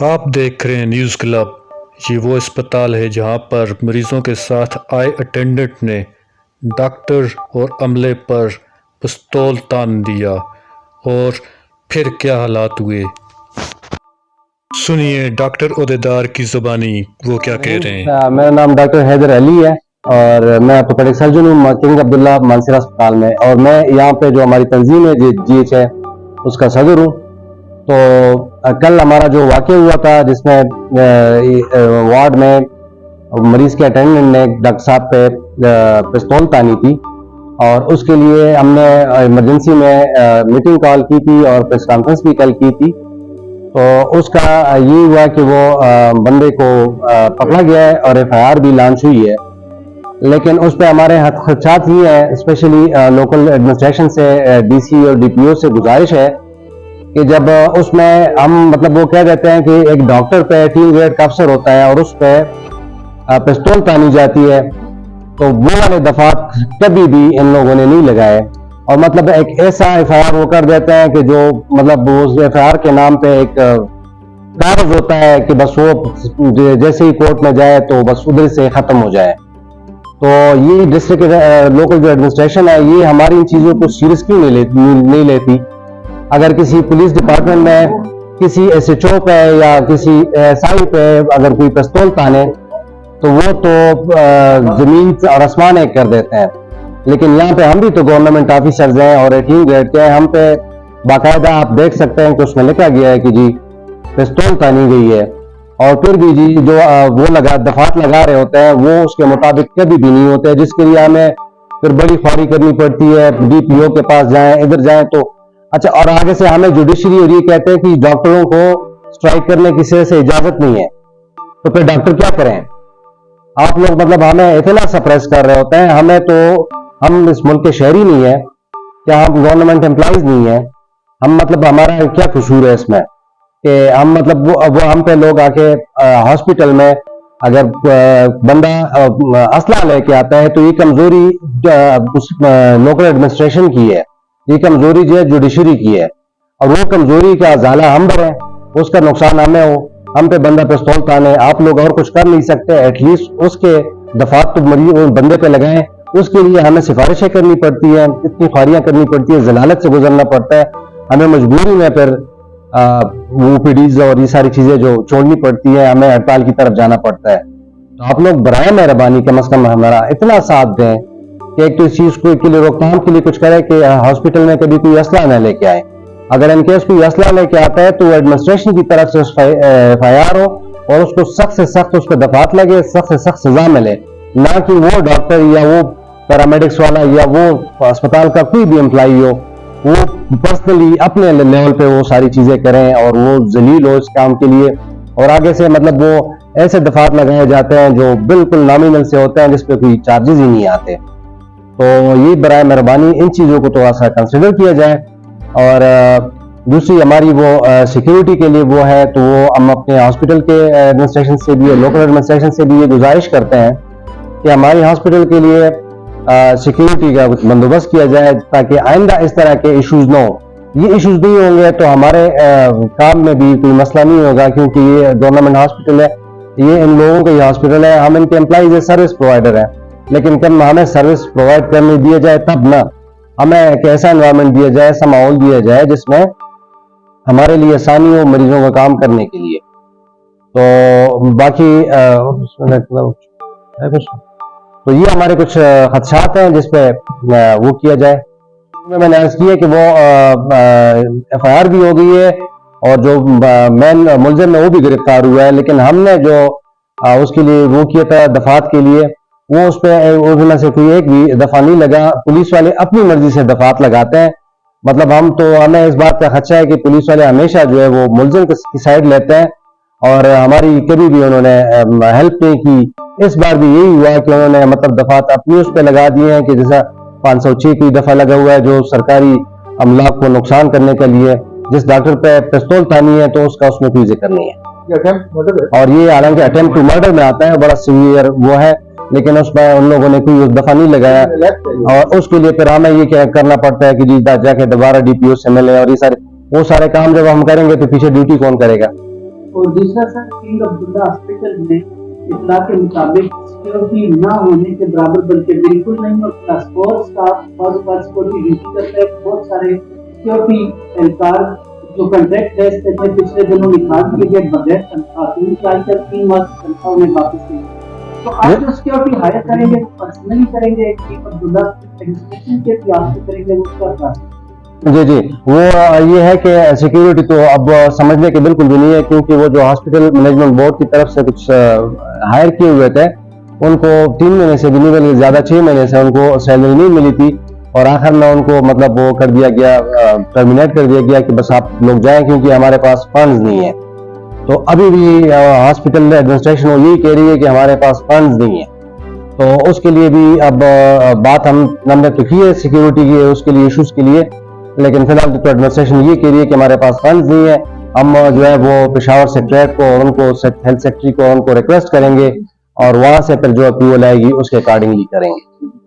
आप देख रहे हैं न्यूज़ क्लब। ये वो अस्पताल है जहां पर मरीजों के साथ आए अटेंडेंट ने डॉक्टर और अमले पर पिस्तौल तान दिया और फिर क्या हालात हुए, सुनिए डॉक्टर ओहदेदार की ज़ुबानी वो क्या कह रहे हैं। मेरा नाम डॉक्टर हैदर अली है और मैं ऑर्थोपेडिक सर्जन हूँ किंग अब्दुल्ला मानसर अस्पताल में, और मैं यहाँ पे जो हमारी तंजीम है GH है उसका सदर हूँ। तो कल हमारा जो वाक़या हुआ था जिसमें वार्ड में मरीज के अटेंडेंट ने डॉक्टर साहब पे पिस्तौल तानी थी, और उसके लिए हमने इमरजेंसी में मीटिंग कॉल की थी और प्रेस कॉन्फ्रेंस भी कल की थी। तो उसका ये हुआ कि वो बंदे को पकड़ा गया है और FIR भी लॉन्च हुई है, लेकिन उस पर हमारे खदशात ये हैं, स्पेशली लोकल एडमिनिस्ट्रेशन से DC और DPO से गुजारिश है कि जब उसमें हम मतलब वो कह देते हैं कि एक डॉक्टर पे टीम ग्रेड का अफसर होता है और उस पर पिस्तौल तानी जाती है, तो वो वाले दफात कभी भी इन लोगों ने नहीं लगाए। और मतलब एक ऐसा FIR वो कर देते हैं कि जो मतलब उस FIR के नाम पे एक कागज होता है कि बस वो जैसे ही कोर्ट में जाए तो बस उधर से खत्म हो जाए। तो ये डिस्ट्रिक्ट लोकल जो एडमिनिस्ट्रेशन है ये हमारी इन चीजों को सीरियस क्यों नहीं लेती। अगर किसी पुलिस डिपार्टमेंट में किसी SHO पे या किसी SI पे अगर कोई पिस्तौल ताने तो वो तो जमीन और आसमान एक कर देते हैं, लेकिन यहाँ पे हम भी तो गवर्नमेंट ऑफिसर्स हैं और 18 ग्रेड के हैं। हम पे बाकायदा आप देख सकते हैं कि उसमें लिखा गया है कि जी पिस्तौल तानी गई है, और फिर भी जी जो वो दफात लगा रहे होते हैं वो उसके मुताबिक कभी भी नहीं होते, जिसके लिए हमें फिर बड़ी ख्वारी करनी पड़ती है, DPO के पास जाएं इधर जाएं। तो अच्छा, और आगे से हमें जुडिशरी और ये कहते हैं कि डॉक्टरों को स्ट्राइक करने की से इजाजत नहीं है, तो फिर डॉक्टर क्या करें। आप लोग मतलब हमें इतना सप्रेस कर रहे होते हैं, हमें तो हम इस मुल्क के शहरी नहीं है, क्या हम गवर्नमेंट एम्प्लॉइज नहीं है, हम मतलब हमारा क्या कसूर है इसमें कि हम मतलब वो हम पे लोग आके हॉस्पिटल में अगर बंदा असला लेके आता है तो ये कमजोरी उस लोकल एडमिनिस्ट्रेशन की है, ये कमजोरी जो है जुडिशरी की है, और वो कमजोरी का जाला हम भरें, उसका नुकसान हमें हो, हम पे बंदा पिस्तौल ताने। आप लोग और कुछ कर नहीं सकते, एटलीस्ट उसके दफात तो मरीज बंदे पे लगाएं, उसके लिए हमें सिफारिशें करनी पड़ती है, इतनी ख्वारियां करनी पड़ती है, जलालत से गुजरना पड़ता है, हमें मजबूरी में फिर OPDs और ये सारी चीजें जो छोड़नी पड़ती है, हमें हड़ताल की तरफ जाना पड़ता है। तो आप लोग बराए मेहरबानी कम से कम हमारा इतना साथ दें कि एक तो इस चीज को के लिए रोकथाम के लिए कुछ करें कि हॉस्पिटल में कभी कोई असला न लेके आए। अगर इनकेस कोई असला लेके आता है तो एडमिनिस्ट्रेशन की तरफ से FIR हो और उसको सख्त से सख्त उस पर दफात लगे, सख्त से सख्त सजा मिले, ना कि वो डॉक्टर या वो पैरामेडिक्स वाला या वो अस्पताल का कोई भी एम्प्लॉई हो वो पर्सनली अपने लेवल पे वो सारी चीजें करें और वो जलील हो इस काम के लिए, और आगे से मतलब वो ऐसे दफात लगाए जाते हैं जो बिल्कुल नॉमिनल से होते हैं जिसपे कोई चार्जेस ही नहीं आते। तो ये बराए मेहरबानी इन चीजों को थोड़ा सा कंसिडर किया जाए। और दूसरी हमारी वो सिक्योरिटी के लिए वो है, तो वो हम अपने हॉस्पिटल के एडमिनिस्ट्रेशन से भी और लोकल एडमिनिस्ट्रेशन से भी ये गुजारिश करते हैं कि हमारी हॉस्पिटल के लिए सिक्योरिटी का बंदोबस्त किया जाए ताकि आइंदा इस तरह के इश्यूज ना हो। ये इश्यूज नहीं होंगे तो हमारे काम में भी कोई मसला नहीं होगा, क्योंकि ये गवर्नमेंट हॉस्पिटल है, ये इन लोगों का हॉस्पिटल है, हम इनके एम्प्लॉइज सर्विस प्रोवाइडर है, लेकिन कब हमें सर्विस प्रोवाइड करने दिया जाए तब ना हमें एक ऐसा एनवायरनमेंट दिया जाए, ऐसा माहौल दिया जाए जिसमें हमारे लिए आसानी हो मरीजों का काम करने के लिए। तो बाकी तो ये हमारे कुछ खदशात हैं जिसपे वो किया जाए। मैंने अर्ज किया कि वो FIR भी हो गई है और जो मेन मुलजिम है वो भी गिरफ्तार हुआ है, लेकिन हमने जो उसके लिए वो किया था दफात के लिए, वो उस पर उसमें से कोई एक भी दफा नहीं लगा। पुलिस वाले अपनी मर्जी से दफात लगाते हैं, मतलब हम तो हमें इस बात का खदशा है कि पुलिस वाले हमेशा जो है वो मुलजिम की साइड लेते हैं और हमारी कभी भी उन्होंने हेल्प नहीं की। इस बार भी यही हुआ कि उन्होंने मतलब दफात अपनी उस पर लगा दिए हैं कि जैसा 506 कोई दफा लगा हुआ है जो सरकारी अमला को नुकसान करने के लिए, जिस डॉक्टर पे पिस्तौल तानी है तो उसका उसमें कोई जिक्र नहीं है, और ये हालांकि अटेम्प्ट टू मर्डर में आता है, बड़ा सीवियर वो है, लेकिन उसमें उन लोगों ने कोई उस दफा नहीं लगाया, और उसके लिए फिर हमें ये क्या करना पड़ता है कि जी जाके दोबारा DPO से मिले, और ये सारे वो सारे काम जब हम करेंगे तो पीछे ड्यूटी कौन करेगा। और दूसरा सर, किंग अब्दुल्ला हॉस्पिटल में इतला के मुताबिक सिक्योरिटी ना होने के बराबर, बल्कि बिल्कुल नहीं, और क्लास 4 स्टाफ बहुत सिक्योरिटी ड्यूटी करता है। बहुत सारे सिक्योरिटी एहलकार जो कॉन्ट्रैक्ट बेस पे थे पिछले दिनों निकाल किए गए बगैर तनख्वाह, 3 माह की तनख्वाह उन्हें वापस नहीं। तो आप जो सिक्योरिटी हायर करेंगे पर्सनली करेंगे, किंग अब्दुल्ला एडमिनिस्ट्रेशन के प्यार से करेंगे, वो क्या? जी जी, वो ये है कि सिक्योरिटी तो अब समझने के बिल्कुल भी नहीं है, क्योंकि वो जो हॉस्पिटल मैनेजमेंट बोर्ड की तरफ से कुछ हायर किए हुए थे, उनको 3 महीने से भी नहीं, बल्कि ज्यादा 6 महीने से उनको सैलरी नहीं मिली थी, और आखिर में उनको मतलब वो कर दिया गया, टर्मिनेट कर दिया गया कि बस आप लोग जाएं, क्योंकि हमारे पास फंड्स नहीं है। तो अभी भी हॉस्पिटल एडमिनिस्ट्रेशन वो यही कह रही है कि हमारे पास फंड्स नहीं है। तो उसके लिए भी अब बात हमने तो की है सिक्योरिटी की, उसके लिए इश्यूज के लिए, लेकिन फिलहाल तो एडमिनिस्ट्रेशन ये कह रही है कि हमारे पास फंड्स नहीं है। हम जो है वो पेशावर सेक्रेटरी को और उनको हेल्थ सेक्रेटरी को उनको रिक्वेस्ट करेंगे, और वहां से फिर जो अप्रूवल आएगी उसके अकॉर्डिंगली करेंगे।